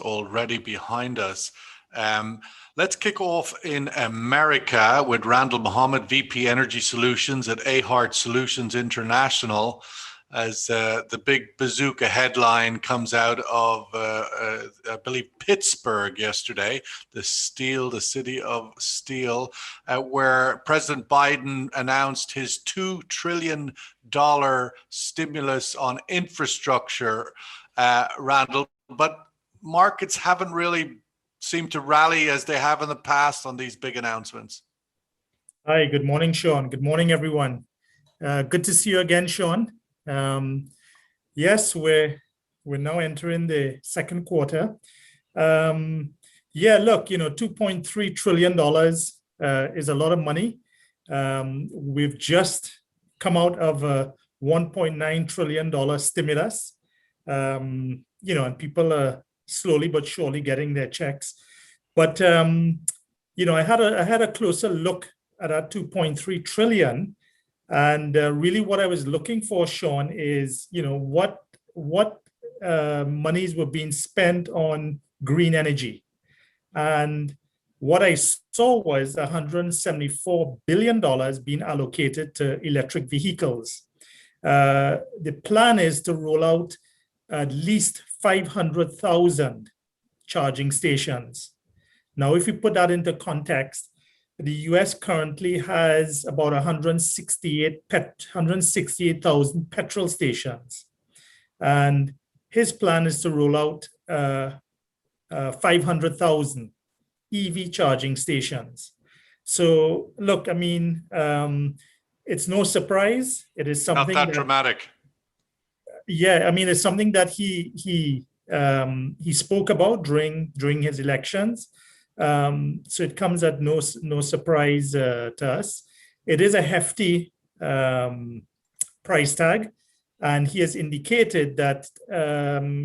already behind us. Let's kick off in America with Randall Mohammed, VP Energy Solutions at Ahart Solutions International, as the big bazooka headline comes out of, I believe, Pittsburgh yesterday, the city of steel, where President Biden announced his $2 trillion stimulus on infrastructure, Randall, but markets haven't really seemed to rally as they have in the past on these big announcements. Hi, good morning, Sean. Good morning, everyone. Good to see you again, Sean. Yes, we're now entering the second quarter. Look, $2.3 trillion is a lot of money. We've just come out of a $1.9 trillion stimulus. And people are slowly but surely getting their checks. But I had a closer look at that 2.3 trillion, and really what I was looking for, Sean, is what monies were being spent on green energy, and what I saw was $174 billion being allocated to electric vehicles. The plan is to roll out at least 500,000 charging stations. Now, if you put that into context, the US currently has about 168,000 petrol stations. And his plan is to roll out 500,000 EV charging stations. So, look, it's no surprise. It is something not that dramatic. Yeah, it's something that he spoke about during his elections. So it comes at no surprise to us. It is a hefty price tag, and he has indicated that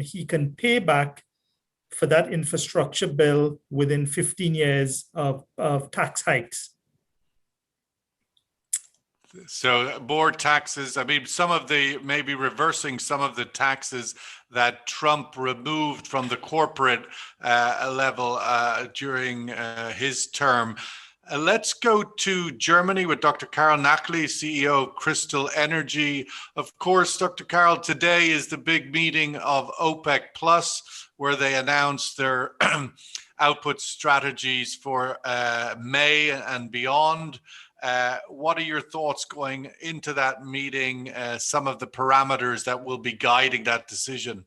he can pay back for that infrastructure bill within 15 years of tax hikes. So more taxes. Maybe reversing some of the taxes that Trump removed from the corporate level during his term. Let's go to Germany with Dr. Carol Nachli, CEO of Crystal Energy. Of course, Dr. Carol, today is the big meeting of OPEC Plus, where they announced their output strategies for May and beyond. What are your thoughts going into that meeting, some of the parameters that will be guiding that decision?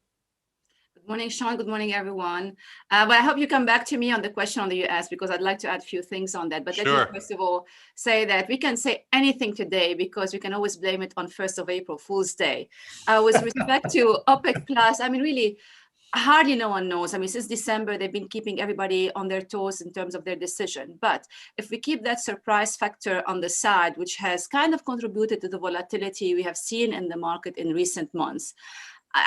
Good morning, Sean. Good morning, everyone. But I hope you come back to me on the question on the US, because I'd like to add a few things on that. But Sure. Let me first of all say that we can say anything today because we can always blame it on 1st of April, Fool's Day. With respect to OPEC Plus, really, hardly no one knows. Since December, they've been keeping everybody on their toes in terms of their decision. But if we keep that surprise factor on the side, which has kind of contributed to the volatility we have seen in the market in recent months,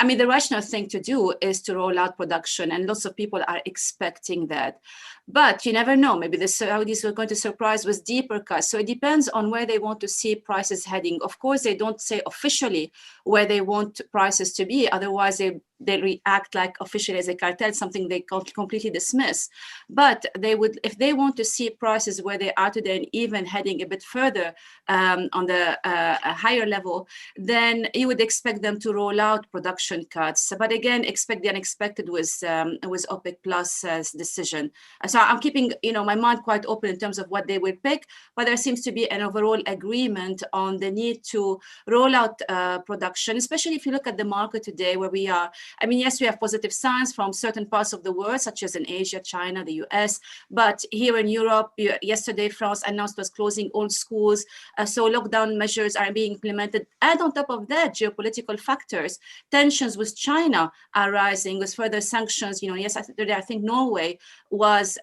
the rational thing to do is to roll out production, and lots of people are expecting that. But you never know, maybe the Saudis are going to surprise with deeper cuts. So it depends on where they want to see prices heading. Of course, they don't say officially where they want prices to be. Otherwise, they react like officially as a cartel, something they completely dismiss. But they would, if they want to see prices where they are today and even heading a bit further on the higher level, then you would expect them to roll out production cuts. But again, expect the unexpected with OPEC Plus's decision. So I'm keeping my mind quite open in terms of what they will pick, but there seems to be an overall agreement on the need to roll out production, especially if you look at the market today where we are. Yes, we have positive signs from certain parts of the world, such as in Asia, China, the US, but here in Europe, yesterday, France announced was closing all schools, so lockdown measures are being implemented. And on top of that, geopolitical factors, tensions with China are rising with further sanctions. Yesterday, I think Norway was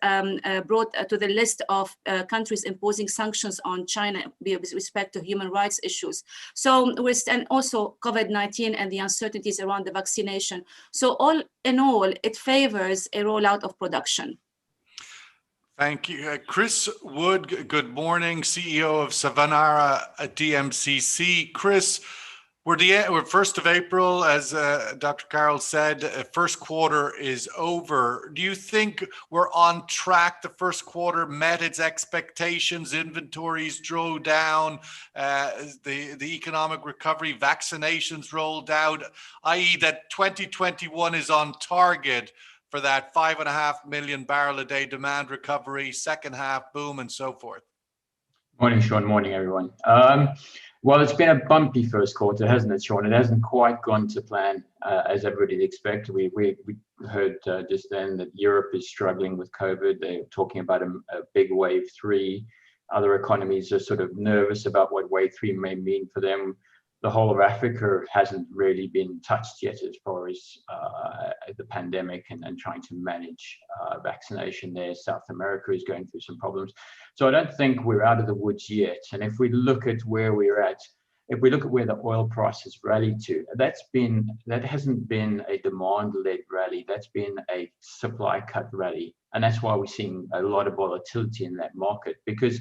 brought to the list of countries imposing sanctions on China with respect to human rights issues. So, and also COVID-19 and the uncertainties around the vaccination. So all in all, it favors a rollout of production. Thank you. Chris Wood, good morning, CEO of Savanara DMCC. Chris, We're 1st of April, as Dr. Carroll said, first quarter is over. Do you think we're on track? The first quarter met its expectations, inventories drew down, the economic recovery, vaccinations rolled out, i.e. that 2021 is on target for that 5.5 million barrel a day demand recovery, second half boom, and so forth? Morning, Sean. Morning, everyone. Well, it's been a bumpy first quarter, hasn't it, Sean? It hasn't quite gone to plan as everybody expected. We heard just then that Europe is struggling with COVID. They're talking about a big wave 3. Other economies are sort of nervous about what wave 3 may mean for them. The whole of Africa hasn't really been touched yet as far as the pandemic and trying to manage vaccination there. South America is going through some problems. So I don't think we're out of the woods yet. And if we look at where we're at, if we look at where the oil price has rallied to, that hasn't been a demand-led rally. That's been a supply cut rally. And that's why we're seeing a lot of volatility in that market, because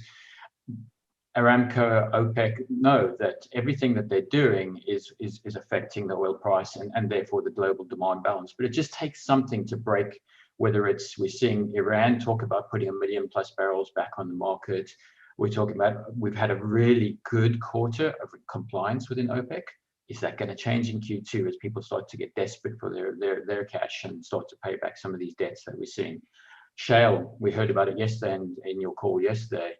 Aramco, OPEC know that everything that they're doing is affecting the oil price and therefore the global demand balance. But it just takes something to break, whether it's we're seeing Iran talk about putting 1 million plus barrels back on the market. We're talking about we've had a really good quarter of compliance within OPEC. Is that going to change in Q2 as people start to get desperate for their cash and start to pay back some of these debts that we're seeing? Shale, we heard about it yesterday and in your call yesterday.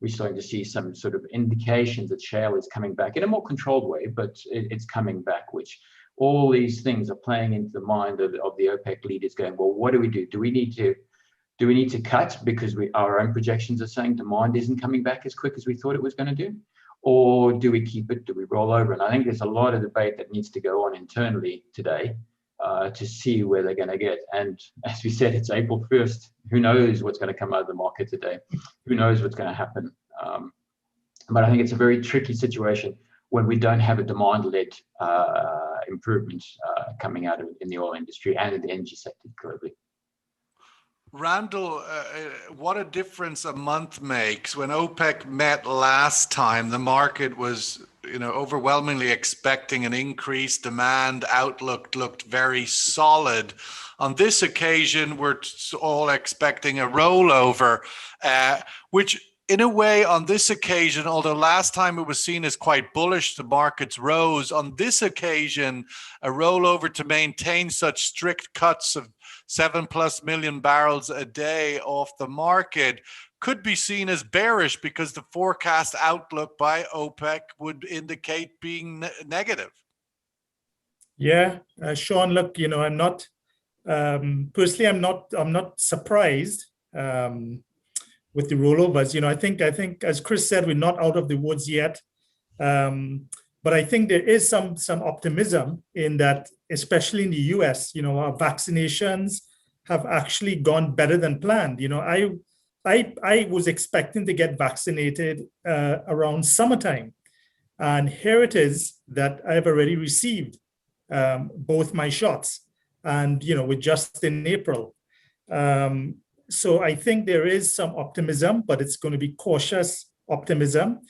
We're starting to see some sort of indications that shale is coming back in a more controlled way, but it's coming back, which all these things are playing into the mind of the OPEC leaders going, well, what do we do? Do we need to cut because our own projections are saying demand isn't coming back as quick as we thought it was going to do? Or do we keep it? Do we roll over? And I think there's a lot of debate that needs to go on internally today to see where they're going to get. And as we said, it's April 1st. Who knows what's going to come out of the market today? Who knows what's going to happen? But I think it's a very tricky situation when we don't have a demand-led improvement coming out in the oil industry and in the energy sector globally. Randall, what a difference a month makes. When OPEC met last time, the market was, overwhelmingly expecting an increased demand. Outlook looked very solid. On this occasion, we're all expecting a rollover, which in a way, on this occasion, although last time it was seen as quite bullish, the markets rose. On this occasion, a rollover to maintain such strict cuts of 7+ million barrels a day off the market could be seen as bearish because the forecast outlook by OPEC would indicate being negative. Yeah, Sean, look, I'm not personally, I'm not surprised with the rollovers. I think, as Chris said, we're not out of the woods yet. But I think there is some optimism in that, especially in the US, our vaccinations have actually gone better than planned. I was expecting to get vaccinated around summertime. And here it is that I've already received both my shots, and, we're just in April. So I think there is some optimism, but it's going to be cautious optimism.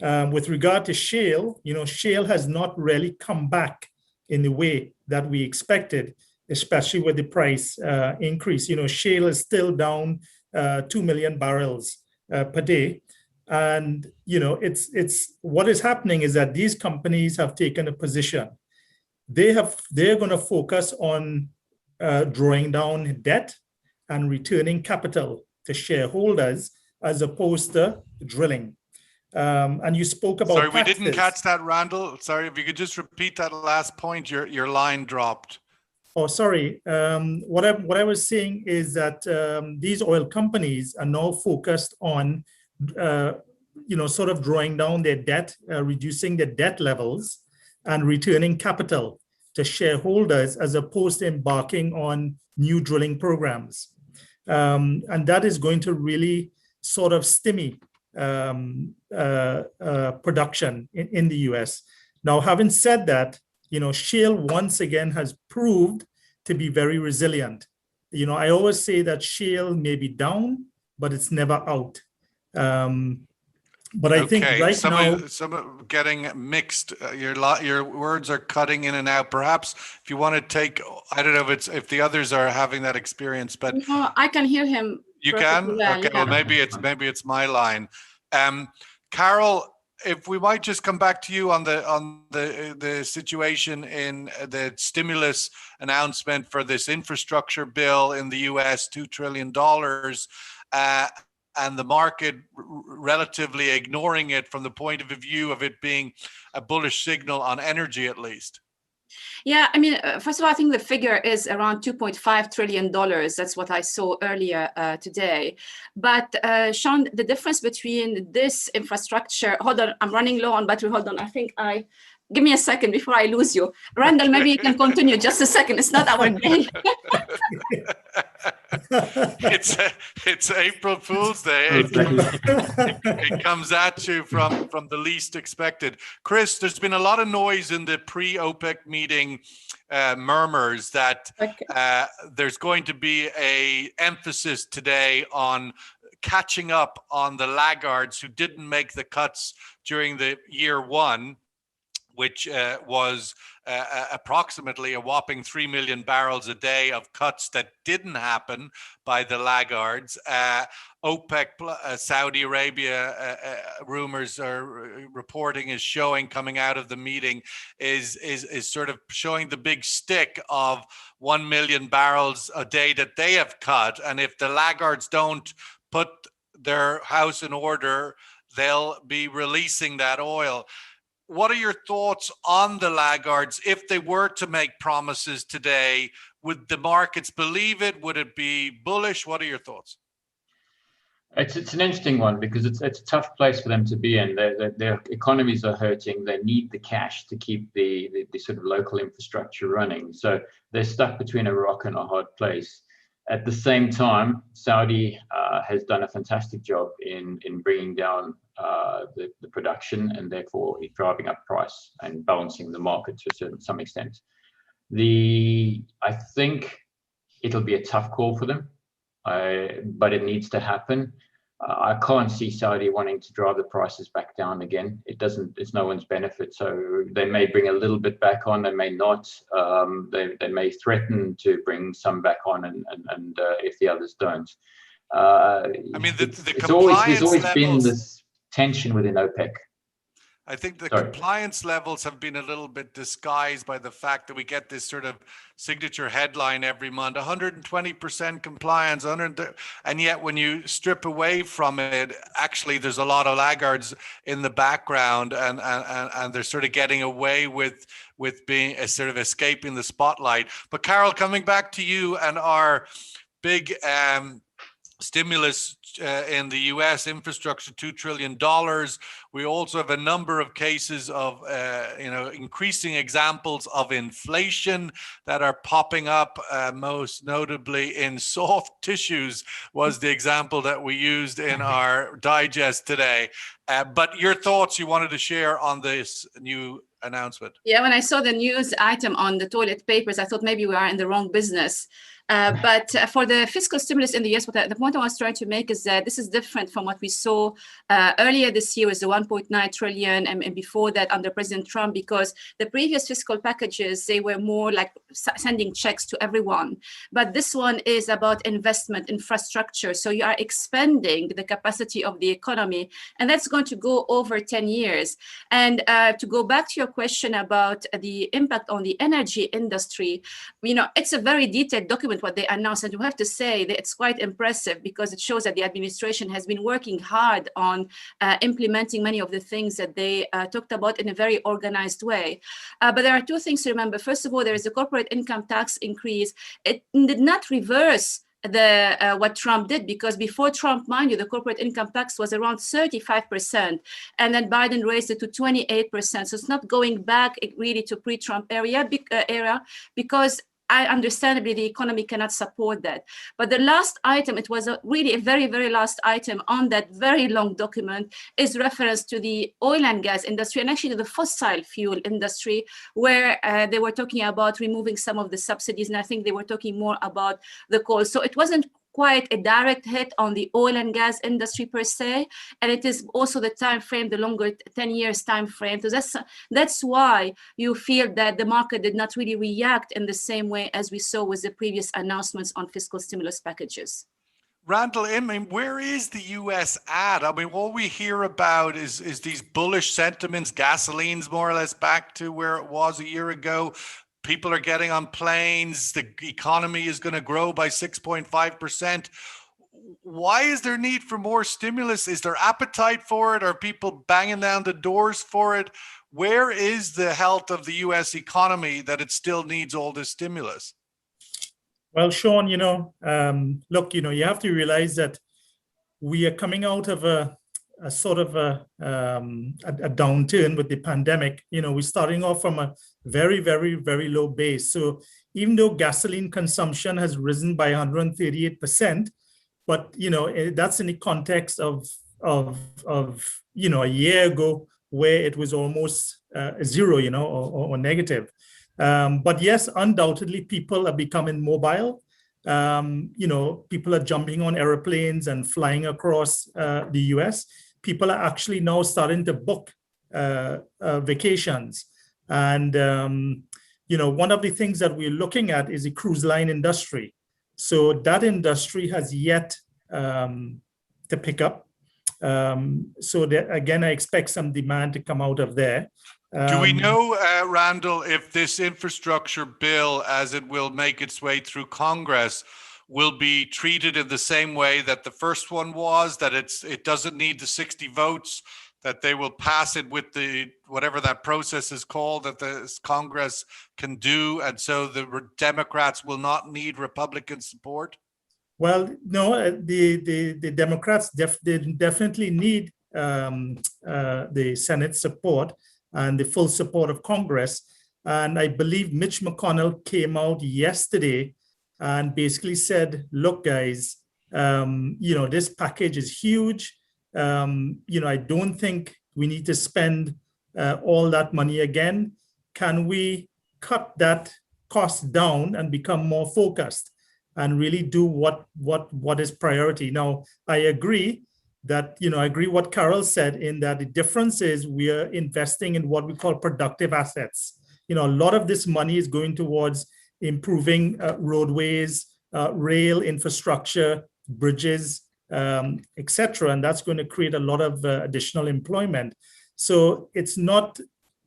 With regard to shale, shale has not really come back in the way that we expected, especially with the price increase. Shale is still down 2 million barrels per day. And, it's what is happening is that these companies have taken a position. They're going to focus on drawing down debt and returning capital to shareholders as opposed to drilling. And you spoke about Sorry, taxes. We didn't catch that, Randall. Sorry, if you could just repeat that last point, your line dropped. Oh, sorry. What I was saying is that these oil companies are now focused on, sort of drawing down their debt, reducing their debt levels, and returning capital to shareholders as opposed to embarking on new drilling programs. And that is going to really sort of stymie production in the US. Now, having said that, shale once again has proved to be very resilient. I always say that shale may be down, but it's never out. But I think Okay, right now, some getting mixed. Your words are cutting in and out. Perhaps if you want to take, I don't know if the others are having that experience, but No, I can hear him you perfectly can. well. Okay, Yeah. well maybe it's my line. Carol, if we might just come back to you on the situation in the stimulus announcement for this infrastructure bill in the U.S., $2 trillion. And the market relatively ignoring it from the point of view of it being a bullish signal on energy, at least. Yeah, I mean, first of all, I think the figure is around $2.5 trillion. That's what I saw earlier today. But Sean, the difference between this infrastructure, hold on, I'm running low on battery. Hold on, give me a second before I lose you. Randall, maybe you can continue just a second. It's not our day. It's April Fool's Day. It comes at you from the least expected. Chris, there's been a lot of noise in the pre-OPEC meeting, murmurs that there's going to be a emphasis today on catching up on the laggards who didn't make the cuts during the year one, which was approximately a whopping 3 million barrels a day of cuts that didn't happen by the laggards. OPEC, Saudi Arabia, rumors are reporting is showing coming out of the meeting is sort of showing the big stick of 1 million barrels a day that they have cut. And if the laggards don't put their house in order, they'll be releasing that oil. What are your thoughts on the laggards? If they were to make promises today, would the markets believe it? Would it be bullish? What are your thoughts? It's an interesting one because it's a tough place for them to be in. Their economies are hurting. They need the cash to keep the sort of local infrastructure running. So they're stuck between a rock and a hard place. At the same time, Saudi has done a fantastic job in bringing down the production and therefore driving up price and balancing the market to some extent. I think it'll be a tough call for them, but it needs to happen. I can't see Saudi wanting to drive the prices back down again. It's no one's benefit. So they may bring a little bit back on, they may not. They may threaten to bring some back on, and if the others don't. I mean, there's always been this tension within OPEC. I think the compliance levels have been a little bit disguised by the fact that we get this sort of signature headline every month, 120% compliance, and yet when you strip away from it, actually there's a lot of laggards in the background, and they're sort of getting away with being a sort of escaping the spotlight. But Carol, coming back to you and our big stimulus in the U.S. infrastructure, $2 trillion. We also have a number of cases of, increasing examples of inflation that are popping up, most notably in soft tissues was the example that we used in our digest today. But your thoughts you wanted to share on this new announcement? Yeah, when I saw the news item on the toilet papers, I thought maybe we are in the wrong business. But for the fiscal stimulus in the US, the point I was trying to make is that this is different from what we saw earlier this year with the 1.9 trillion and before that under President Trump, because the previous fiscal packages, they were more like sending checks to everyone. But this one is about investment, infrastructure. So you are expanding the capacity of the economy, and that's going to go over 10 years. And to go back to your question about the impact on the energy industry, it's a very detailed document what they announced, and you have to say that it's quite impressive because it shows that the administration has been working hard on implementing many of the things that they talked about in a very organized way. But there are two things to remember. First of all, there is a corporate income tax increase. It did not reverse what Trump did, because before Trump, mind you, the corporate income tax was around 35%, and then Biden raised it to 28%. So it's not going back really to pre-Trump era because understandably, the economy cannot support that. But the last item, it was really a very, very last item on that very long document, is reference to the oil and gas industry and actually to the fossil fuel industry, where they were talking about removing some of the subsidies. And I think they were talking more about the coal. So it wasn't quite a direct hit on the oil and gas industry per se, and it is also the time frame, the longer 10 years time frame. So that's why you feel that the market did not really react in the same way as we saw with the previous announcements on fiscal stimulus packages. Randall, I mean, where is the US at? I mean, what we hear about is these bullish sentiments. Gasoline's more or less back to where it was a year ago. People are getting on planes. The economy is going to grow by 6.5%. Why is there need for more stimulus? Is there appetite for it? Are people banging down the doors for it? Where is the health of the US economy that it still needs all this stimulus? Well, Sean, look, you have to realize that we are coming out of a sort of a downturn with the pandemic. We're starting off from a very, very, very low base. So even though gasoline consumption has risen by 138%, but that's in the context of a year ago where it was almost zero, or negative. But yes, undoubtedly, people are becoming mobile. People are jumping on airplanes and flying across the US. People are actually now starting to book vacations. And, one of the things that we're looking at is the cruise line industry. So that industry has yet to pick up. So that, again, I expect some demand to come out of there. Do we know, Randall, if this infrastructure bill, as it will make its way through Congress, will be treated in the same way that the first one was, that it doesn't need the 60 votes, that they will pass it with the whatever that process is called, that the Congress can do, and so the Democrats will not need Republican support? Well, no, the Democrats definitely need the Senate support and the full support of Congress. And I believe Mitch McConnell came out yesterday and basically said, look, guys, this package is huge. I don't think we need to spend all that money again. Can we cut that cost down and become more focused and really do what is priority? Now, I agree that, I agree what Carol said in that the difference is we are investing in what we call productive assets. A lot of this money is going towards improving roadways, rail infrastructure, bridges, etc. And that's going to create a lot of additional employment. So it's not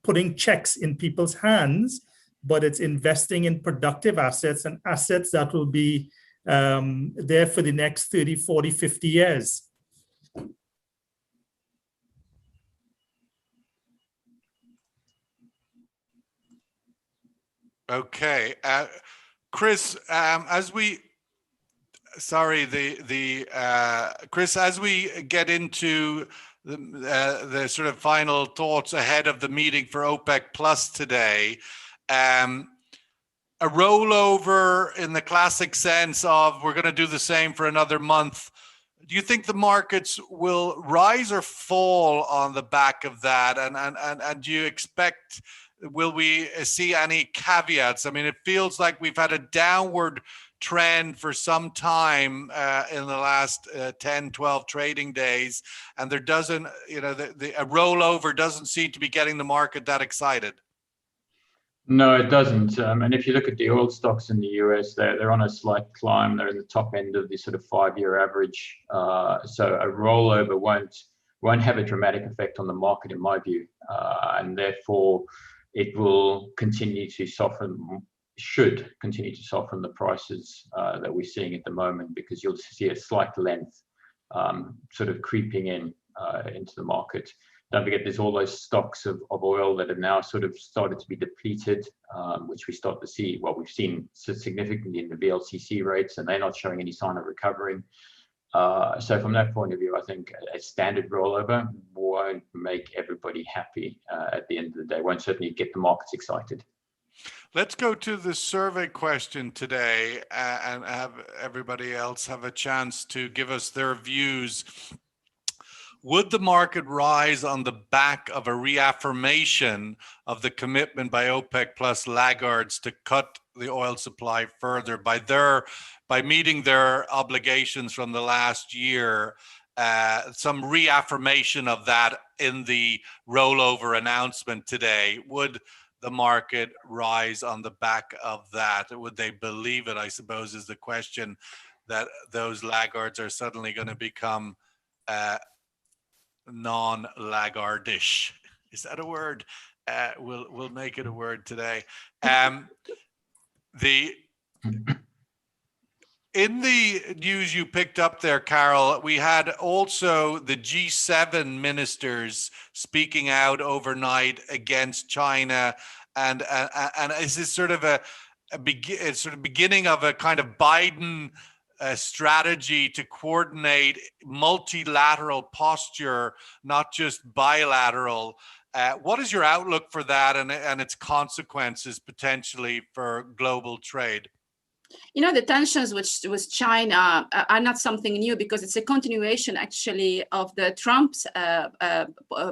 putting checks in people's hands, but it's investing in productive assets and assets that will be there for the next 30, 40, 50 years. Okay, Chris, as we get into the sort of final thoughts ahead of the meeting for OPEC Plus today, a rollover in the classic sense of we're going to do the same for another month. Do you think the markets will rise or fall on the back of that? And do you expect, will we see any caveats? I mean, it feels like we've had a downward trend for some time in the last 10, 12 trading days, and there doesn't, a rollover doesn't seem to be getting the market that excited. No, it doesn't. And if you look at the oil stocks in the US, they're on a slight climb. They're in the top end of the sort of 5-year average. So a rollover won't have a dramatic effect on the market, in my view, and therefore it will continue to soften. Should continue to soften the prices that we're seeing at the moment, because you'll see a slight length sort of creeping into the market. Don't forget, there's all those stocks of oil that have now sort of started to be depleted, which we start to see. Well, we've seen so significantly in the VLCC rates, and they're not showing any sign of recovering. So from that point of view, I think a standard rollover won't make everybody happy at the end of the day. Won't certainly get the markets excited. Let's go to the survey question today and have everybody else have a chance to give us their views. would the market rise on the back of a reaffirmation of the commitment by OPEC plus laggards to cut the oil supply further by meeting their obligations from the last year? Some reaffirmation of that in the rollover announcement today. Would the market rise on the back of that? Would they believe it, I suppose, is the question, that those laggards are suddenly going to become non-laggardish? Is that a word? We'll make it a word today. In the news you picked up there, Carol, we had also the G7 ministers speaking out overnight against China, and is this sort of a beginning of a kind of Biden strategy to coordinate multilateral posture, not just bilateral? What is your outlook for that and its consequences potentially for global trade? You know, the tensions with China are not something new, because it's a continuation actually of the Trump's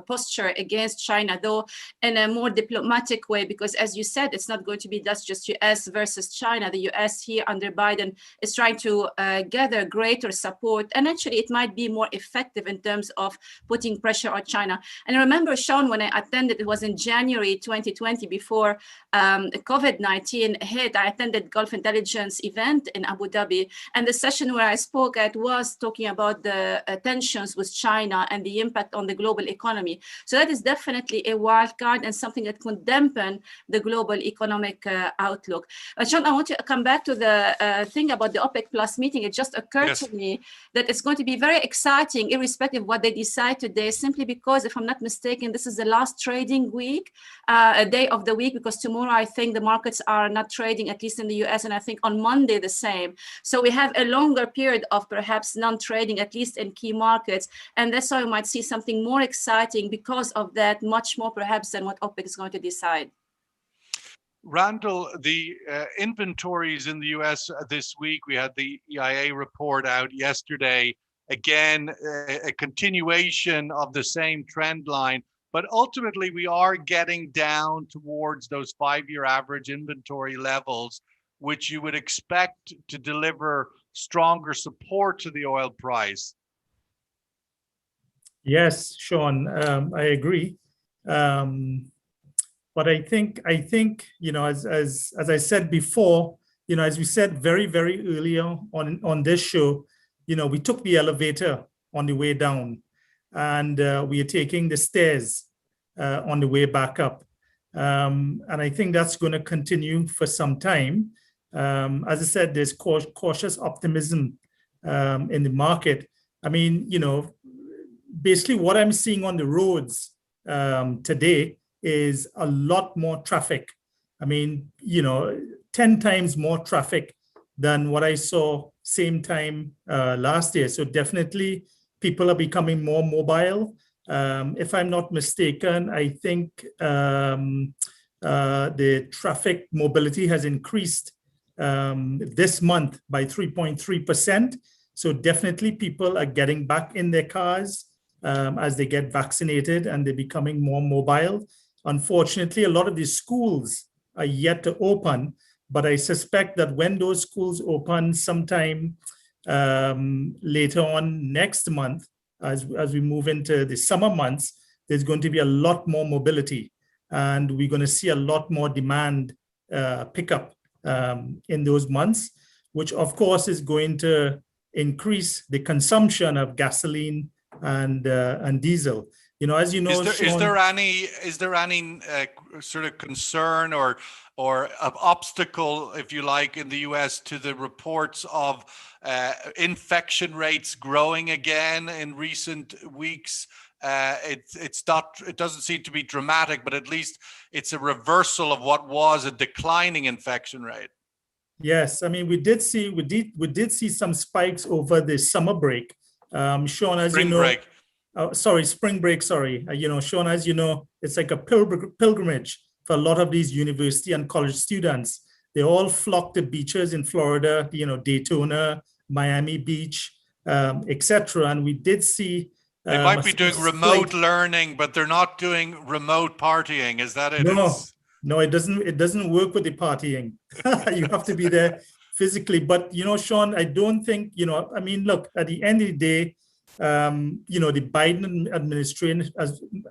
posture against China, though in a more diplomatic way, because as you said, it's not going to be just US versus China. The US here under Biden is trying to gather greater support, and actually it might be more effective in terms of putting pressure on China. And I remember, Sean, when I attended, it was in January 2020, before COVID-19 hit, I attended Gulf Intelligence event in Abu Dhabi, and the session where I spoke at was talking about the tensions with China and the impact on the global economy. So that is definitely a wild card and something that could dampen the global economic outlook. But Sean, I want to come back to the thing about the OPEC Plus meeting. It just occurred to me that it's going to be very exciting, irrespective of what they decide today, simply because, if I'm not mistaken, this is the last trading week, a day of the week, because tomorrow I think the markets are not trading, at least in the US, and I think on Monday the same. So we have a longer period of perhaps non-trading, at least in key markets, and that's why we might see something more exciting because of that, much more perhaps than what OPEC is going to decide. Randall, the inventories in the US this week, we had the EIA report out yesterday, again, a continuation of the same trend line. But ultimately, we are getting down towards those 5-year average inventory levels, which you would expect to deliver stronger support to the oil price. Yes, Sean, I agree. But I think, you know, as I said before, you know, as we said very, very earlier on this show, you know, we took the elevator on the way down, and we are taking the stairs on the way back up. And I think that's going to continue for some time. As I said, there's cautious optimism in the market. I mean, you know, basically what I'm seeing on the roads today is a lot more traffic. I mean, you know, 10 times more traffic than what I saw same time last year. So definitely people are becoming more mobile. If I'm not mistaken, I think the traffic mobility has increased this month by 3.3%. So definitely people are getting back in their cars as they get vaccinated, and they're becoming more mobile. Unfortunately, a lot of these schools are yet to open, but I suspect that when those schools open sometime later on next month, as we move into the summer months, there's going to be a lot more mobility, and we're going to see a lot more demand pickup in those months, which of course is going to increase the consumption of gasoline and diesel. You know, as you know, is there any sort of concern or obstacle, if you like, in the US to the reports of infection rates growing again in recent weeks? It doesn't seem to be dramatic, but at least it's a reversal of what was a declining infection rate. Yes, I mean, we did see some spikes over the summer break. Sean, as you know, spring break. You know, Sean, as you know, it's like a pilgrimage for a lot of these university and college students. They all flock to beaches in Florida, you know, Daytona, Miami Beach, etc. And we did see They might be a doing slight- remote learning, but they're not doing remote partying. Is that it? No, It's- no, it doesn't work with the partying. You have to be there physically. But Sean, I don't think, I mean, look, at the end of the day, the Biden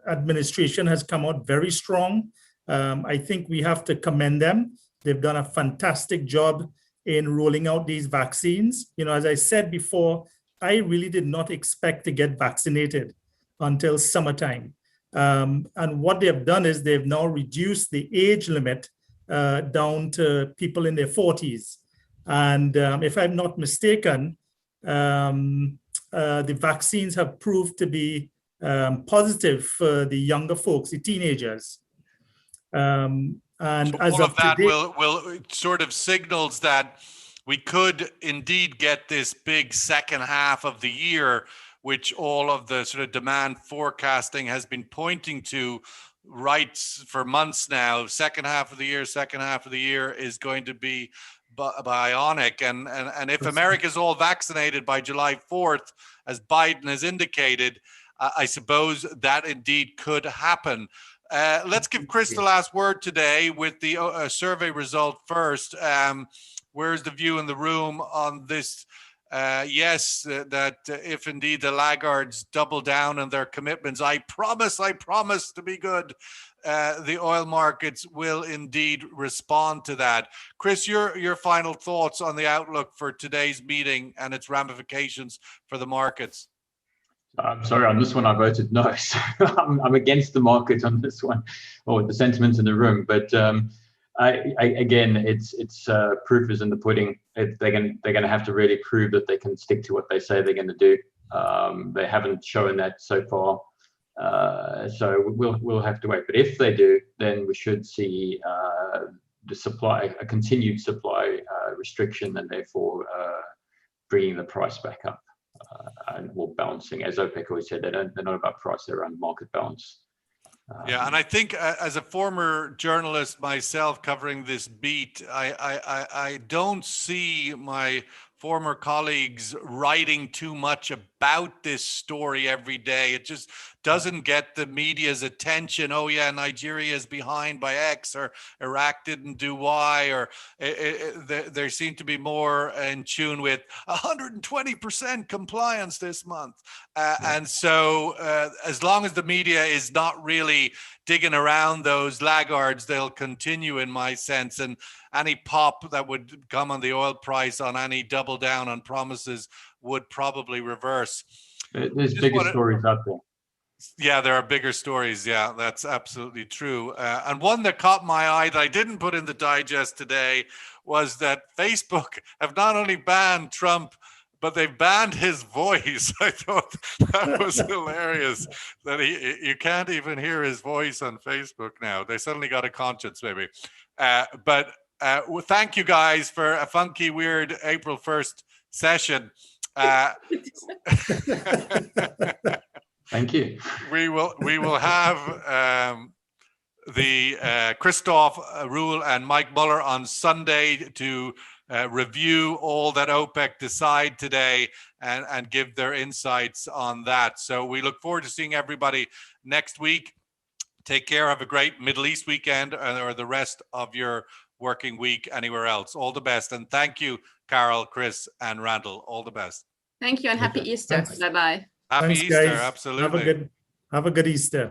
administration has come out very strong. I think we have to commend them. They've done a fantastic job in rolling out these vaccines. As I said before, I really did not expect to get vaccinated until summertime. And what they have done is they've now reduced the age limit down to people in their 40s. And if I'm not mistaken, the vaccines have proved to be positive for the younger folks, the teenagers. And So as all of of that today, will sort of signals that we could indeed get this big second half of the year, which all of the sort of demand forecasting has been pointing to right for months now. Second half of the year is going to be bionic. And if America is all vaccinated by July 4th, as Biden has indicated, I suppose that indeed could happen. Let's give Chris the last word today with the survey result first. Where's the view in the room on this? Yes, that if indeed the laggards double down on their commitments, I promise to be good, the oil markets will indeed respond to that. Chris, your final thoughts on the outlook for today's meeting and its ramifications for the markets? I'm sorry, on this one I voted no. So I'm against the market on this one, or the sentiment in the room. But again, it's proof is in the pudding. They're going to have to really prove that they can stick to what they say they're going to do. They haven't shown that so far, so we'll have to wait. But if they do, then we should see a continued supply restriction, and therefore bringing the price back up. And more balancing, as OPEC always said, they're not about price; they're around market balance. Yeah, and I think as a former journalist myself covering this beat, I don't see my former colleagues writing too much about this story every day. It just doesn't get the media's attention. Oh yeah, Nigeria is behind by X, or Iraq didn't do Y, or they seem to be more in tune with 120% compliance this month. And so as long as the media is not really digging around those laggards, they'll continue, in my sense. And any pop that would come on the oil price on any double down on promises would probably reverse. There's bigger stories out there. Yeah, there are bigger stories. Yeah, that's absolutely true. And one that caught my eye that I didn't put in the digest today was that Facebook have not only banned Trump, but they've banned his voice. I thought that was hilarious, that you can't even hear his voice on Facebook now. They suddenly got a conscience, maybe. But well, thank you guys for a funky, weird April 1st session. Thank you. We will have the Christoph Ruhl and Mike Muller on Sunday to review all that OPEC decide today and give their insights on that. So we look forward to seeing everybody next week. Take care. Have a great Middle East weekend, or the rest of your working week anywhere else. All the best. And thank you, Carol, Chris, and Randall. All the best. Thank you, and happy Easter. Thanks. Bye-bye. Happy Thanks, Easter. guys. Absolutely. Have a good Easter.